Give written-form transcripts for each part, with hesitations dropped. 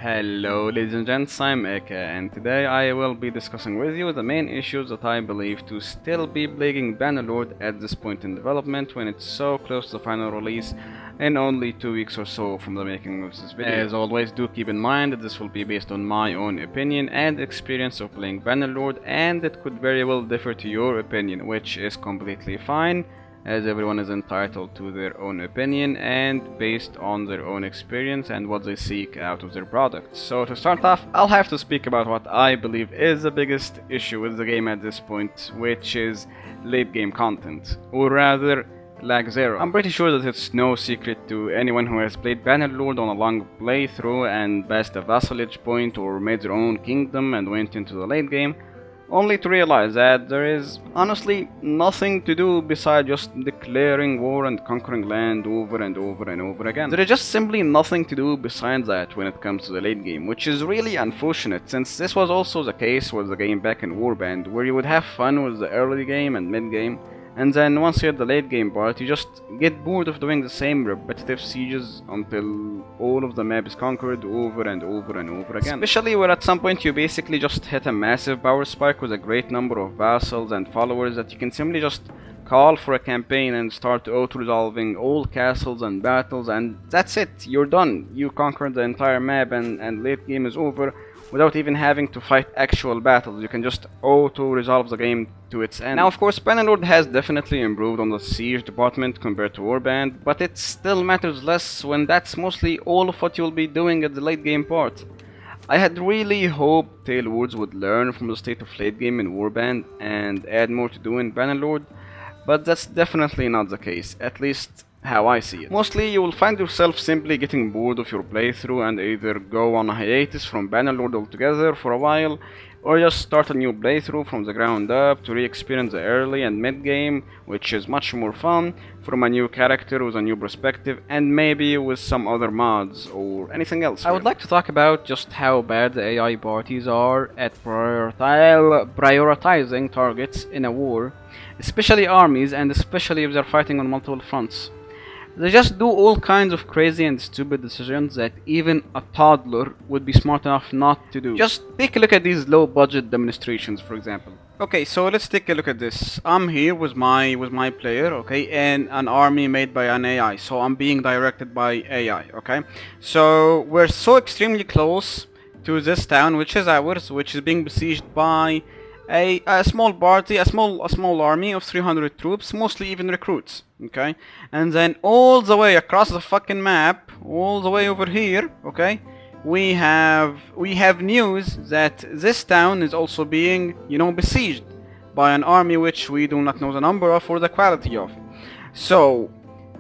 Hello ladies and gents, I'm Eka, and today I will be discussing with you the main issues that I believe to still be plaguing Bannerlord at this point in development when it's so close to the final release in only 2 weeks or so from the making of this video. As always, do keep in mind that this will be based on my own opinion and experience of playing Bannerlord, and it could very well differ to your opinion, which is completely fine, as everyone is entitled to their own opinion and based on their own experience and what they seek out of their product. So to start off, I'll have to speak about what I believe is the biggest issue with the game at this point, which is late game content, or rather lag zero. I'm pretty sure that it's no secret to anyone who has played Bannerlord on a long playthrough and passed a vassalage point or made their own kingdom and went into the late game, only to realize that there is honestly nothing to do besides just declaring war and conquering land over and over and over again. There is just simply nothing to do besides that when it comes to the late game, which is really unfortunate, since this was also the case with the game back in Warband, where you would have fun with the early game and mid game, and then once you hit the late game part, you just get bored of doing the same repetitive sieges until all of the map is conquered over and over and over again. Especially where at some point you basically just hit a massive power spike with a great number of vassals and followers that you can simply just call for a campaign and start auto-resolving all castles and battles, and that's it, you're done. You conquered the entire map and late game is over without even having to fight actual battles. You can just auto-resolve the game to its end. Now of course Bannerlord has definitely improved on the siege department compared to Warband, but it still matters less when that's mostly all of what you'll be doing at the late game part. I had really hoped Taleworlds would learn from the state of late game in Warband and add more to do in Bannerlord, but that's definitely not the case, at least how I see it. Mostly you will find yourself simply getting bored of your playthrough and either go on a hiatus from Bannerlord altogether for a while, or just start a new playthrough from the ground up to re-experience the early and mid game, which is much more fun, from a new character with a new perspective and maybe with some other mods or anything else. I would like to talk about just how bad the AI parties are at prioritizing targets in a war, especially armies, and especially if they're fighting on multiple fronts. They just do all kinds of crazy and stupid decisions that even a toddler would be smart enough not to do. Just take a look at these low budget demonstrations, for example. Okay, so let's take a look at this. I'm here with my player, okay, and an army made by an AI. So I'm being directed by AI, okay? So we're so extremely close to this town, which is ours, which is being besieged by a small party, a small army of 300 troops, mostly even recruits, okay? And then all the way across the fucking map, all the way over here, okay, we have news that this town is also being, besieged by an army which we do not know the number of or the quality of. So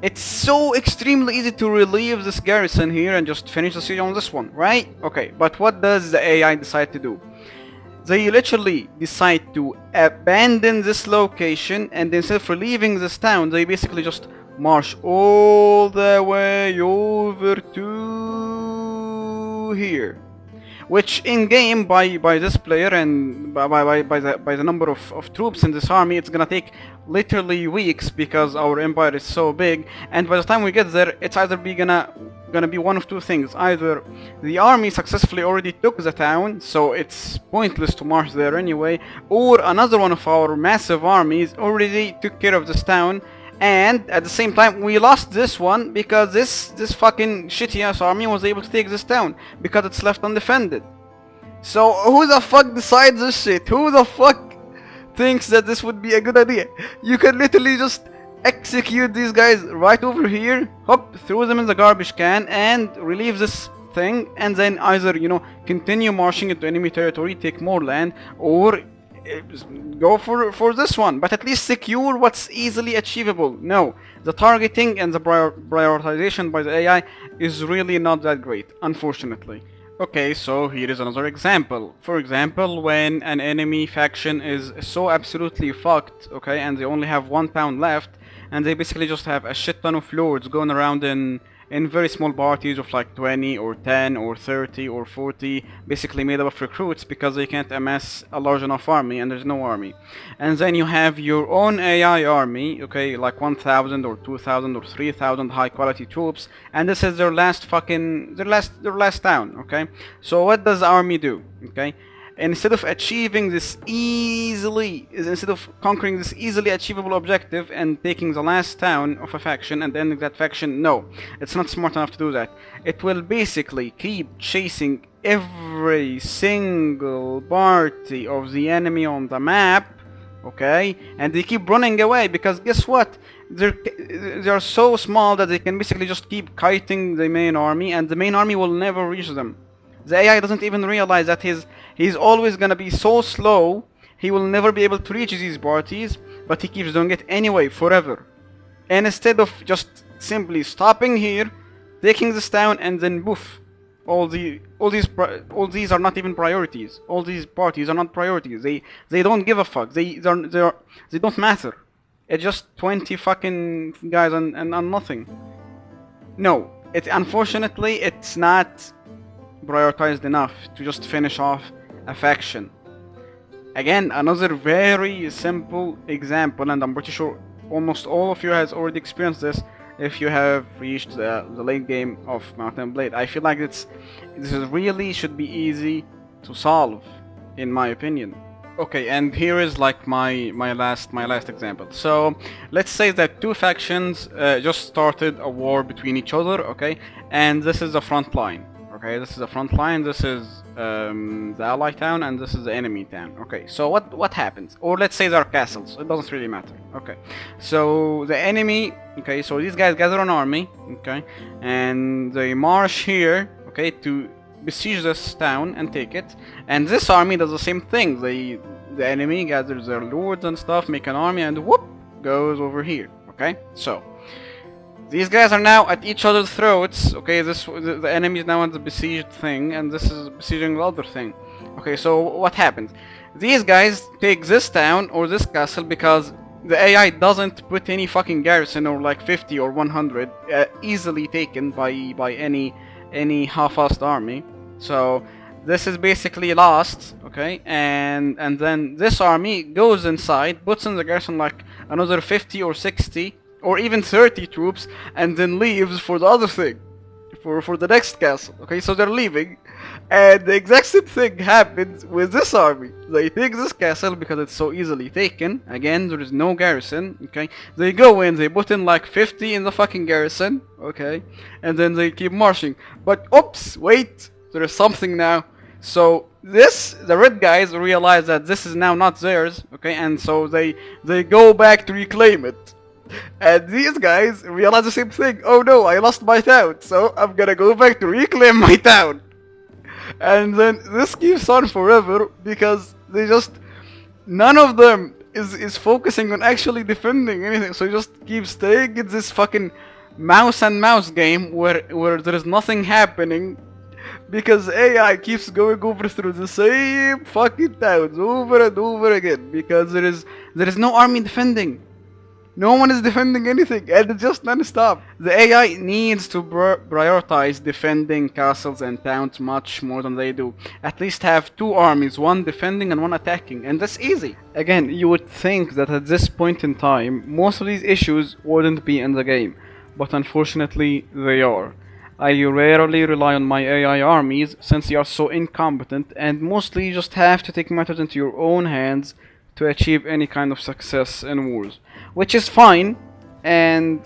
it's so extremely easy to relieve this garrison here and just finish the siege on this one, right? Okay, but what does the AI decide to do? They literally decide to abandon this location, and instead of relieving this town, they basically just march all the way over to here. Which in game, by this player and by the number of troops in this army, it's gonna take literally weeks because our empire is so big, and by the time we get there, it's either gonna be one of two things. Either the army successfully already took the town, so it's pointless to march there anyway, or another one of our massive armies already took care of this town, and at the same time we lost this one because this fucking shitty ass army was able to take this town because it's left undefended. So who the fuck decides this shit? Who the fuck thinks that this would be a good idea? You can literally just execute these guys right over here, hop, throw them in the garbage can and relieve this thing, and then either, continue marching into enemy territory, take more land, or go for this one, but at least secure what's easily achievable. No, the targeting and the prioritization by the AI is really not that great, unfortunately. Okay, so here is another example. For example, when an enemy faction is so absolutely fucked, okay, and they only have one town left, and they basically just have a shit ton of lords going around in in very small parties of like 20 or 10 or 30 or 40, basically made up of recruits because they can't amass a large enough army and there's no army. And then you have your own AI army, okay, like 1000 or 2000 or 3000 high quality troops, and this is their last fucking their last town, okay? So what does the army do? Okay? Instead of conquering this easily achievable objective and taking the last town of a faction and ending that faction, no, it's not smart enough to do that. It will basically keep chasing every single party of the enemy on the map, okay, and they keep running away because guess what? They're so small that they can basically just keep kiting the main army, and the main army will never reach them. The AI doesn't even realize that he's always gonna be so slow, he will never be able to reach these parties, but he keeps doing it anyway, forever. And instead of just simply stopping here, taking this town, and then boof, all these are not even priorities. All these parties are not priorities. They don't give a fuck. They don't matter. It's just 20 fucking guys and nothing. No, unfortunately it's not prioritized enough to just finish off a faction. Again, another very simple example, and I'm pretty sure almost all of you has already experienced this if you have reached the late game of Mountain Blade. I feel like this really should be easy to solve, in my opinion. Okay, and here is like my last example. So let's say that two factions just started a war between each other, okay, and this is the front line. Okay, this is the front line, this is the ally town, and this is the enemy town. Okay, so what happens? Or let's say they're castles, it doesn't really matter. Okay, so the enemy, okay, so these guys gather an army, okay, and they march here, okay, to besiege this town and take it. And this army does the same thing. The enemy gathers their lords and stuff, make an army, and whoop, goes over here. Okay, so these guys are now at each other's throats. Okay, the enemy is now on the besieged thing, and this is besieging the other thing. Okay, so what happens? These guys take this town or this castle because the AI doesn't put any fucking garrison or like 50 or 100 easily taken by any half-assed army. So this is basically lost. Okay, and then this army goes inside, puts in the garrison like another 50 or 60 or even 30 troops, and then leaves for the other thing, for the next castle. Okay, so they're leaving, and the exact same thing happens with this army. They take this castle because it's so easily taken. Again, there is no garrison. Okay, they go in, they put in like 50 in the fucking garrison. Okay, and then they keep marching. But oops, wait, there is something now. So the red guys realize that this is now not theirs. Okay, and so they go back to reclaim it. And these guys realize the same thing. Oh no, I lost my town, so I'm gonna go back to reclaim my town. And then this keeps on forever because none of them is focusing on actually defending anything. So you just keep staying in this fucking mouse and mouse game where there is nothing happening because AI keeps going over through the same fucking towns over and over again because there is no army defending. No one is defending anything, and it's just non-stop. The AI needs to prioritize defending castles and towns much more than they do. At least have two armies, one defending and one attacking, and that's easy. Again, you would think that at this point in time, most of these issues wouldn't be in the game, but unfortunately they are. I rarely rely on my AI armies since they are so incompetent, and mostly you just have to take matters into your own hands to achieve any kind of success in wars, which is fine. And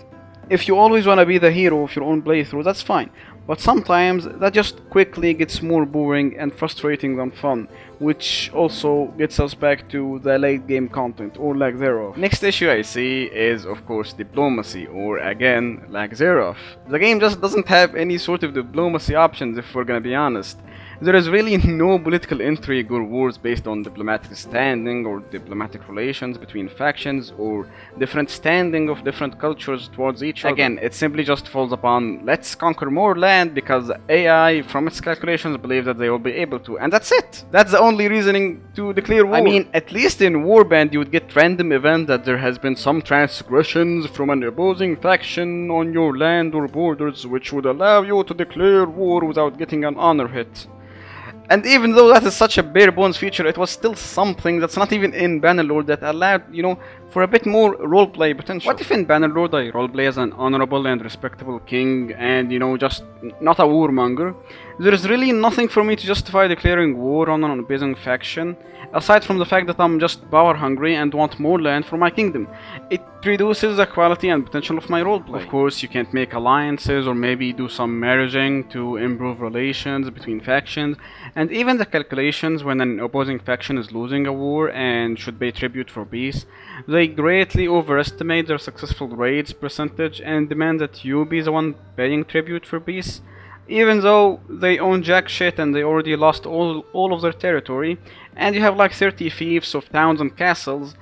if you always want to be the hero of your own playthrough, that's fine, but sometimes that just quickly gets more boring and frustrating than fun, which also gets us back to the late game content or lack thereof. Next issue I see is of course diplomacy, or again lack thereof. The game just doesn't have any sort of diplomacy options if we're gonna be honest. There is really no political intrigue or wars based on diplomatic standing or diplomatic relations between factions or different standing of different cultures towards each other. Again, it simply just falls upon let's conquer more land because AI from its calculations believe that they will be able to, and that's it. That's the only reasoning to declare war. I mean, at least in Warband you would get random event that there has been some transgressions from an opposing faction on your land or borders which would allow you to declare war without getting an honor hit. And even though that is such a bare bones feature, it was still something that's not even in Bannerlord that allowed, for a bit more roleplay potential. What if in Bannerlord I roleplay as an honorable and respectable king and, just not a warmonger? There is really nothing for me to justify declaring war on an opposing faction, aside from the fact that I'm just power hungry and want more land for my kingdom. It reduces the quality and potential of my roleplay. Of course, you can't make alliances or maybe do some marrying to improve relations between factions, and even the calculations when an opposing faction is losing a war and should pay tribute for peace, they greatly overestimate their successful raids percentage and demand that you be the one paying tribute for peace, even though they own jack shit and they already lost all of their territory, and you have like 30 fiefs of towns and castles,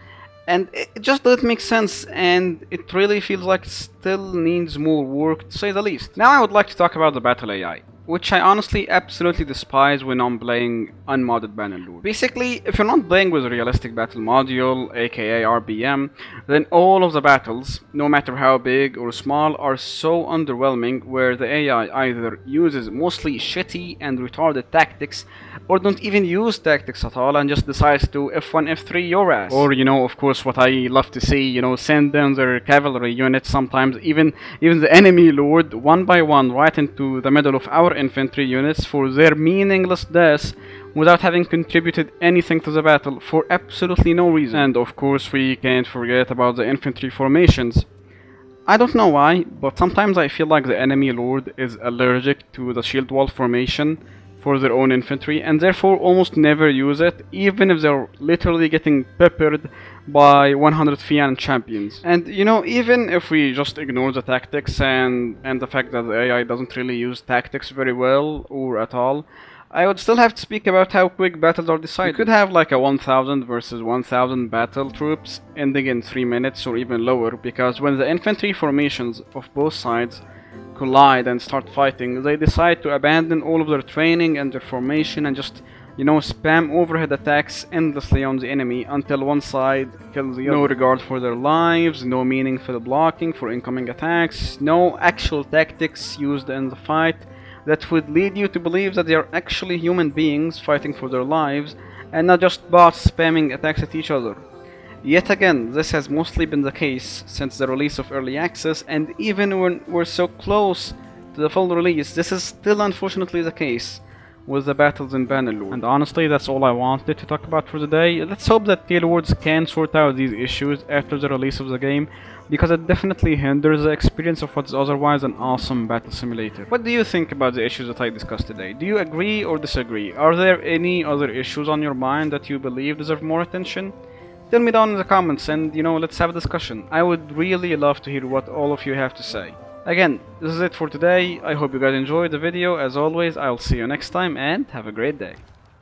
and it just doesn't make sense, and it really feels like it still needs more work, to say the least. Now I would like to talk about the battle AI, which I honestly absolutely despise when I'm playing unmodded Bannerlord. Basically, if you're not playing with a realistic battle module, aka RBM, then all of the battles, no matter how big or small, are so underwhelming where the AI either uses mostly shitty and retarded tactics, or don't even use tactics at all and just decides to F1, F3 your ass. Or, of course, what I love to see, send down their cavalry units, sometimes even the enemy lord, one by one, right into the middle of our infantry units for their meaningless deaths without having contributed anything to the battle for absolutely no reason. And of course we can't forget about the infantry formations. I don't know why, but sometimes I feel like the enemy lord is allergic to the shield wall formation for their own infantry and therefore almost never use it, even if they're literally getting peppered by 100 Fian champions. And even if we just ignore the tactics and the fact that the AI doesn't really use tactics very well or at all, I would still have to speak about how quick battles are decided. You could have like a 1000 versus 1000 battle troops ending in 3 minutes or even lower, because when the infantry formations of both sides collide and start fighting, they decide to abandon all of their training and their formation and just spam overhead attacks endlessly on the enemy until one side kills the other. No regard for their lives, no meaningful blocking for incoming attacks, no actual tactics used in the fight that would lead you to believe that they are actually human beings fighting for their lives and not just bots spamming attacks at each other. Yet again, this has mostly been the case since the release of Early Access, and even when we're so close to the full release, this is still unfortunately the case with the battles in Bannerlord. And honestly, that's all I wanted to talk about for today. Let's hope that Taleworlds can sort out these issues after the release of the game, because it definitely hinders the experience of what's otherwise an awesome battle simulator. What do you think about the issues that I discussed today? Do you agree or disagree? Are there any other issues on your mind that you believe deserve more attention? Tell me down in the comments and let's have a discussion. I would really love to hear what all of you have to say. Again, this is it for today. I hope you guys enjoyed the video. As always, I'll see you next time and have a great day.